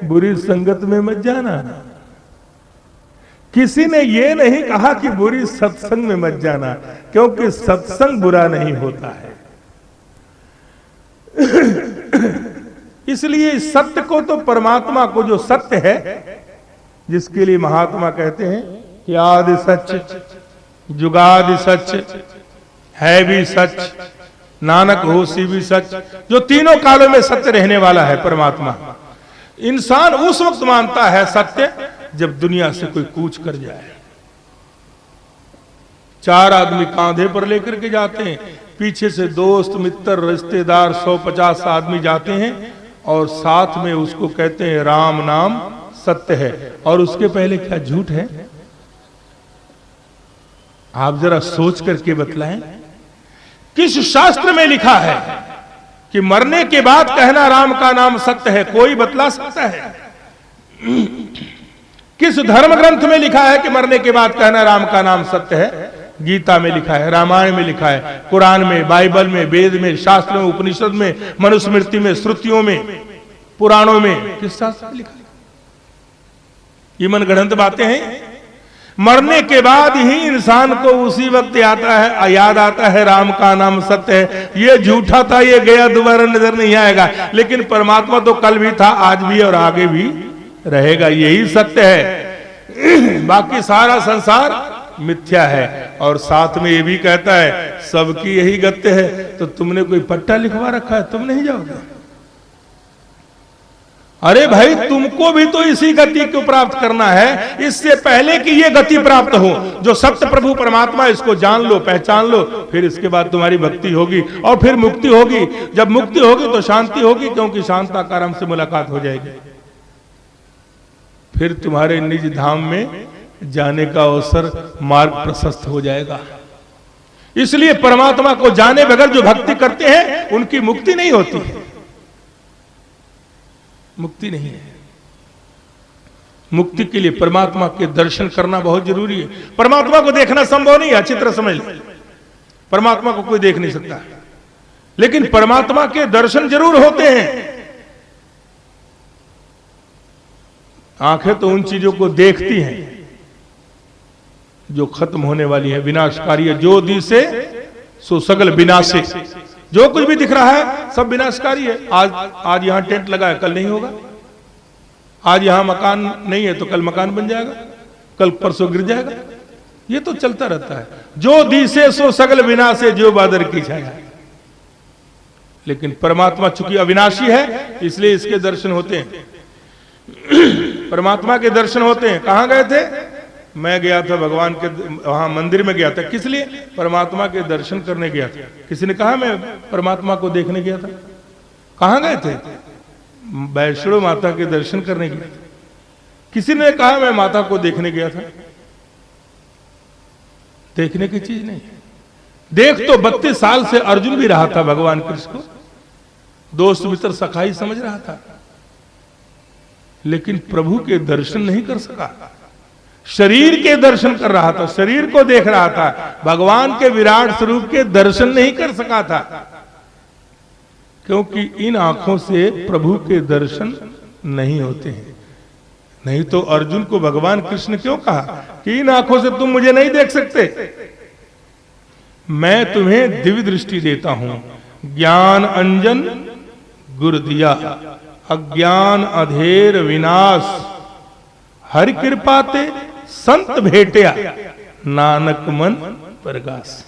बुरी संगत में मत जाना। किसी ने ये नहीं कहा कि बुरी सत्संग में मत जाना, क्योंकि सत्संग बुरा नहीं होता है। इसलिए सत्य को तो परमात्मा को जो सत्य है, जिसके लिए महात्मा कहते हैं कि आदि सच, जुगादि सच, है भी सच, नानक होसी भी सच, जो तीनों कालों में सत्य रहने वाला है परमात्मा। इंसान उस वक्त मानता है सत्य जब दुनिया से कोई कूच कर जाए। 4 आदमी कांधे पर लेकर के जाते हैं, पीछे से दोस्त मित्र रिश्तेदार 150 आदमी जाते हैं और साथ में उसको कहते हैं राम नाम सत्य है, और उसके पहले क्या झूठ है? आप जरा सोच करके बतलाएं, किस शास्त्र में लिखा है कि मरने के बाद कहना राम का नाम सत्य है? कोई बतला सकता है? किस धर्म ग्रंथ में लिखा है कि मरने के बाद कहना राम का नाम सत्य है? गीता में लिखा है, रामायण में लिखा है, कुरान में, बाइबल में, वेद में, शास्त्र में, उपनिषद में, मनुस्मृति में, श्रुतियों में, पुराणों में, किस शास्त्र में लिखा है? ये मनगढ़ंत बातें हैं। मरने के बाद ही इंसान को उसी वक्त याद आता है राम का नाम सत्य है। ये झूठा था, ये गया, दोबारा नजर नहीं आएगा। लेकिन परमात्मा तो कल भी था, आज भी और आगे भी रहेगा, यही सत्य है। बाकी सारा संसार मिथ्या है। और साथ में ये भी कहता है सबकी यही गत्य है, तो तुमने कोई पट्टा लिखवा रखा है, तुम नहीं जाओगे? अरे भाई, तुमको भी तो इसी गति को प्राप्त करना है, इससे पहले कि ये गति प्राप्त हो। जो सत्य प्रभु परमात्मा, इसको जान लो, पहचान लो, फिर इसके बाद तुम्हारी भक्ति होगी और फिर मुक्ति होगी। जब मुक्ति होगी तो शांति होगी, क्योंकि शांताकारम से मुलाकात हो जाएगी। फिर तुम्हारे निज धाम में जाने का अवसर, मार्ग प्रशस्त हो जाएगा। इसलिए परमात्मा को जाने बगैर जो भक्ति करते हैं उनकी मुक्ति नहीं होती है, मुक्ति नहीं है। मुक्ति के लिए परमात्मा के दर्शन करना बहुत जरूरी है। परमात्मा को देखना संभव नहीं है, अच्छी तरह समझ लो। परमात्मा को कोई देख नहीं सकता, लेकिन परमात्मा के दर्शन जरूर होते हैं। आंखें तो उन चीजों को देखती हैं जो खत्म होने वाली है, विनाशकारी है। जो दिसे सो सगल विनाशे, जो कुछ भी दिख रहा है सब विनाशकारी है। आज यहां टेंट लगा है, कल नहीं होगा। आज यहां मकान नहीं है तो कल मकान बन जाएगा, कल परसों गिर जाएगा। ये तो चलता रहता है। जो दिसे सो सगल विनाशे, जो बादर की छाया। लेकिन परमात्मा चूंकि अविनाशी है, इसलिए इसके दर्शन होते हैं। परमात्मा के दर्शन होते हैं। कहां गए थे? मैं गया था भगवान के वहां मंदिर में गया था। किस लिए? परमात्मा के दर्शन करने गया था। किसी ने कहा मैं परमात्मा को देखने गया था? कहां गए थे? वैष्णो माता के दर्शन करने गया था। किसी ने कहा मैं माता को देखने गया था? देखने की चीज नहीं। देख तो 32 साल से अर्जुन भी रहा था भगवान कृष्ण को, दोस्त मित्र सखाई समझ रहा था, लेकिन प्रभु के दर्शन नहीं कर सका। शरीर के दर्शन कर रहा था, शरीर को देख रहा था, भगवान के विराट स्वरूप के दर्शन नहीं कर सका था, क्योंकि इन आंखों से प्रभु के दर्शन नहीं होते हैं। नहीं तो अर्जुन को भगवान कृष्ण क्यों कहा कि इन आंखों से तुम मुझे नहीं देख सकते, मैं तुम्हें दिव्य दृष्टि देता हूं। ज्ञान अंजन गुर दिया, अज्ञान अधेर विनाश, हरि कृपाते संत भेटिया, नानक मन प्रकाश।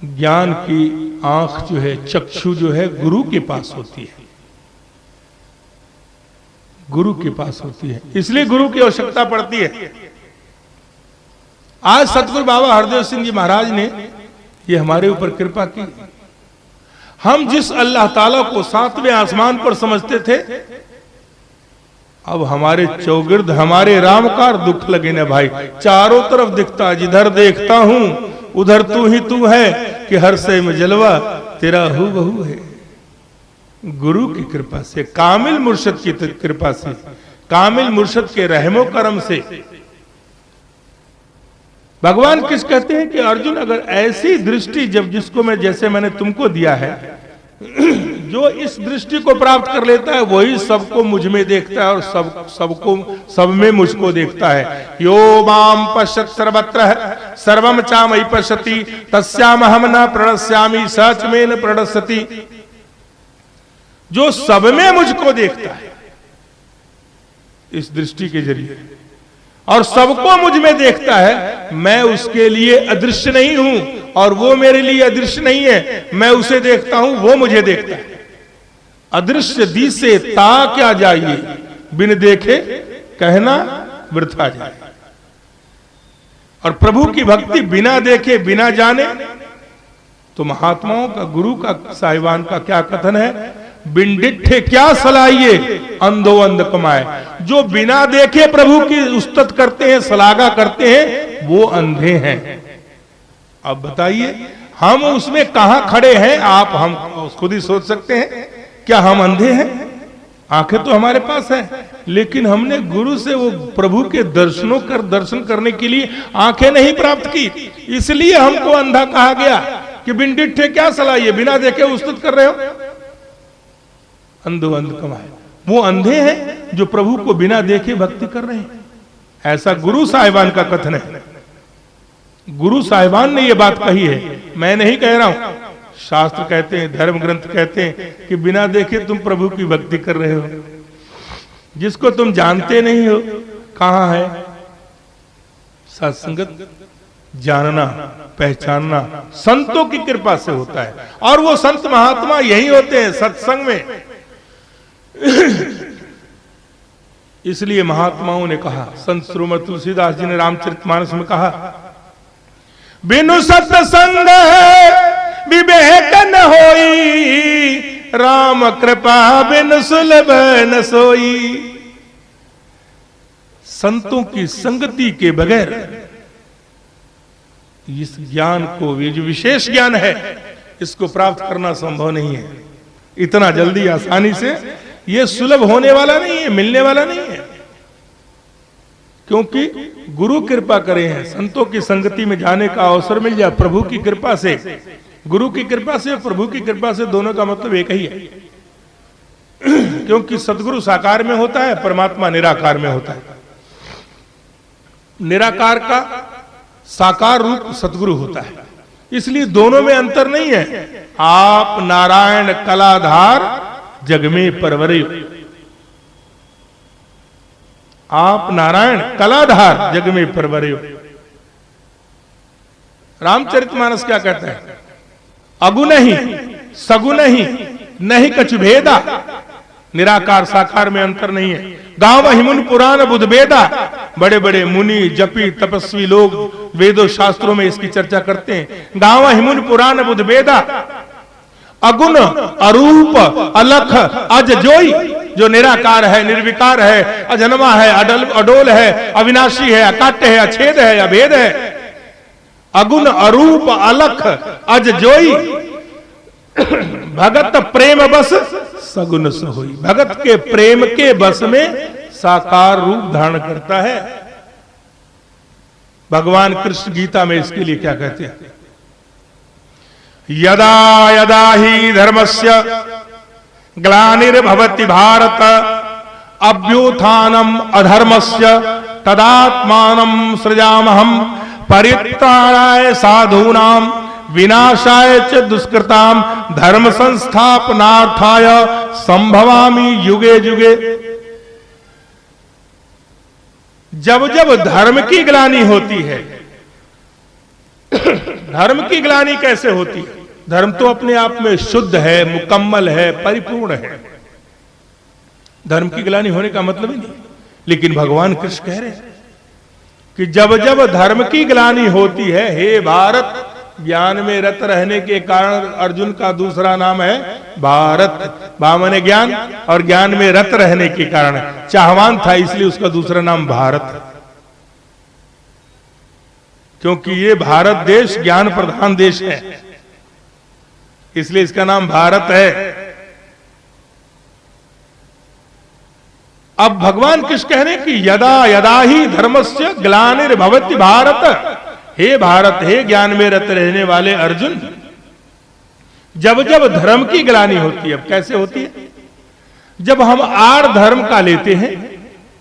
ज्ञान की आंख जो है, चक्षु जो है, गुरु के पास होती है, गुरु के पास होती है। इसलिए गुरु की आवश्यकता पड़ती है। आज सतगुरु बाबा हरदेव सिंह जी महाराज ने ये हमारे ऊपर कृपा की। हम जिस अल्लाह ताला को 7वें आसमान पर समझते थे, अब हमारे चौगिर्द हमारे रामकार दुख लगे ना भाई। चारों तरफ दिखता, जिधर देखता हूं उधर तू ही तू है, कि हर से में जलवा तेरा हु बहु है। गुरु की कृपा से, कामिल मुर्शिद की कृपा से, कामिल मुर्शिद के रहमो करम से। भगवान किस कहते हैं कि अर्जुन अगर ऐसी दृष्टि जब जिसको मैं, जैसे मैंने तुमको दिया है, जो इस दृष्टि को प्राप्त कर लेता है वही सबको मुझ में देखता है और सब में मुझको देखता है। यो माम पश्यत् सर्वत्र सर्वम चामयि पश्यति तस्यामहम न प्रणश्यामि सच में न प्रणश्यति। जो सब में मुझको देखता है इस दृष्टि के जरिए और सबको मुझ में देखता है, मैं उसके लिए अदृश्य नहीं हूं और वो मेरे लिए अदृश्य नहीं है। मैं उसे देखता हूं, वो मुझे देखता है। अदृश्य दिसे ता क्या जाइए, बिन देखे कहना वृथा जाए। और प्रभु की भक्ति बिना देखे बिना जाने, तो महात्माओं का, गुरु का, साहिबान का क्या कथन है, बिन डिठे क्या सलाइए अंधो अंध कमाए। जो बिना देखे प्रभु की उस्तत करते हैं, सलागा करते हैं, वो अंधे हैं। अब बताइए हम उसमें कहां खड़े हैं? आप हम खुद ही सोच सकते हैं। क्या हम अंधे हैं? आंखें तो हमारे पास है, लेकिन हमने गुरु से वो प्रभु के दर्शन करने के लिए आंखें नहीं प्राप्त की, इसलिए हमको अंधा कहा गया कि बिन डिठे क्या सलाइए, बिना देखे उस्तत कर रहे हो, अंधो अंध कमाए। वो अंधे हैं जो प्रभु को बिना देखे भक्ति कर रहे हैं। ऐसा गुरु साहिबान का कथन है। गुरु साहिबान ने ये बात कही है, मैं नहीं कह रहा हूं। शास्त्र कहते हैं, धर्म ग्रंथ कहते हैं कि बिना देखे तुम प्रभु की भक्ति कर रहे हो। जिसको तुम जानते नहीं हो कहां है, सत्संगत जानना पहचानना संतों की कृपा से होता है। और वो संत महात्मा यही होते हैं सत्संग में। इसलिए महात्माओं ने कहा, संत शिरोमणि तुलसीदास जी ने रामचरितमानस में कहा, बिनु सत्संग विवेक न होई, राम कृपा बिनु सुलभ न सोई। संतों की संगति के बगैर इस ज्ञान को, ये जो विशेष ज्ञान है, इसको प्राप्त करना संभव नहीं है। इतना जल्दी आसानी से ये सुलभ होने वाला नहीं है, मिलने वाला नहीं है। क्योंकि गुरु कृपा करे हैं, संतों की संगति में जाने का अवसर मिल जाए प्रभु की कृपा से। गुरु की कृपा से, प्रभु की कृपा से, दोनों का मतलब एक ही है। क्योंकि सदगुरु साकार में होता है, परमात्मा निराकार में होता है। निराकार का साकार रूप सदगुरु होता है, इसलिए दोनों में अंतर नहीं है। आप नारायण कलाधार जग में परवरे, आप नारायण कलाधार जग में परवरे। रामचरितमानस क्या कहता है, अगुण ही सगुण ही नहीं कछु भेदा। निराकार साकार में अंतर नहीं है। गांव हिमुन पुराण बुध वेदा, बड़े बड़े मुनि जपी तपस्वी लोग वेदों शास्त्रों में इसकी चर्चा करते हैं। गांव हिमुन पुराण बुध वेदा, अगुण अरूप अलख अज जोई। जो निराकार है, निर्विकार है, अजन्मा है, अडोल है, अविनाशी है, अकाट्य है, अछेद है, अभेद है। अगुण अरूप अलख अज जोई, भगत प्रेम बस सगुन सोई। भगत के प्रेम के बस में साकार रूप धारण करता है। भगवान कृष्ण गीता में इसके लिए क्या कहते हैं, यदा यदा ही धर्मस्य ग्लानिर्भवति भारत, अभ्युत्थानम अधर्मस्य तदात्मानं सृजामहं, परित्राणाय साधूनां विनाशाय च दुष्कृताम, धर्म संस्थापनार्थाय संभवामि युगे युगे। जब जब धर्म की ग्लानि होती है, धर्म की ग्लानि कैसे होती है? धर्म तो अपने आप में शुद्ध है, मुकम्मल है, परिपूर्ण है। धर्म की ग्लानि होने का मतलब ही नहीं। लेकिन भगवान कृष्ण कह रहे हैं कि जब जब धर्म की ग्लानि होती है, हे भारत, ज्ञान में रत रहने के कारण अर्जुन का दूसरा नाम है भारत। भामने ज्ञान, और ज्ञान में रत रहने के कारण चाहवान था, इसलिए उसका दूसरा नाम भारत है। क्योंकि ये भारत देश ज्ञान प्रधान देश है, इसलिए इसका नाम भारत है। अब भगवान कृष्ण कह रहे हैं कि यदा यदा ही धर्मस्य ग्लानिर्भवति भारत, हे भारत, हे ज्ञान में रत रहने वाले अर्जुन, जब जब धर्म की ग्लानि होती है, अब कैसे होती है? जब हम आड़ धर्म का लेते हैं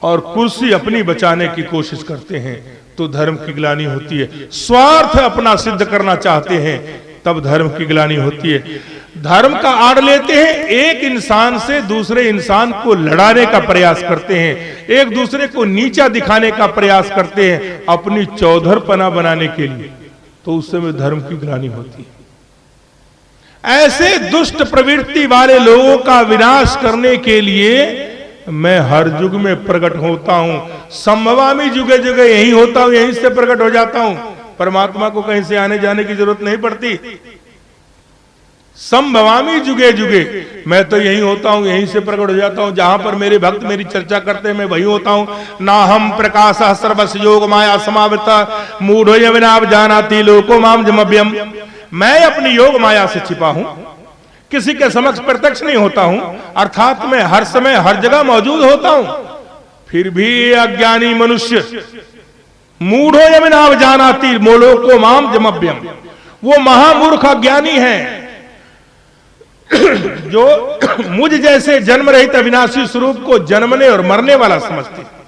और कुर्सी अपनी बचाने की कोशिश करते हैं तो धर्म की ग्लानि होती है। स्वार्थ अपना सिद्ध करना चाहते हैं तब धर्म की ग्लानि होती है। धर्म का आड़ लेते हैं, एक इंसान से दूसरे इंसान को लड़ाने का प्रयास करते हैं, एक दूसरे को नीचा दिखाने का प्रयास करते हैं अपनी चौधरपना बनाने के लिए, तो उस समय धर्म की ग्लानि होती है। ऐसे दुष्ट प्रवृत्ति वाले लोगों का विनाश करने के लिए मैं हर युग में प्रकट होता हूं। संभवामी जुगे जुगे यही होता हूं, यहीं से प्रकट हो जाता हूं। परमात्मा को कहीं से आने जाने की जरूरत नहीं पड़ती। संभवामी जुगे जुगे मैं तो यही होता हूं, यहीं से प्रकट हो जाता हूं। जहां पर मेरे भक्त मेरी चर्चा करते हैं मैं वही होता हूं। ना हम प्रकाश सर्वस योग माया समावृता मूढ़ो यविनाव जानाति लोको माम जमभ्यम। मैं अपनी योग माया से छिपा हूं, किसी के समक्ष प्रत्यक्ष नहीं होता हूं, अर्थात मैं हर समय हर जगह मौजूद होता हूं। फिर भी अज्ञानी मनुष्य मूढ़ो यमिनाव जानाति मोलोको माम जमभ्यम, वो महामूर्ख अज्ञानी है जो मुझ जैसे जन्म रहित अविनाशी स्वरूप को जन्मने और मरने वाला समझते हैं।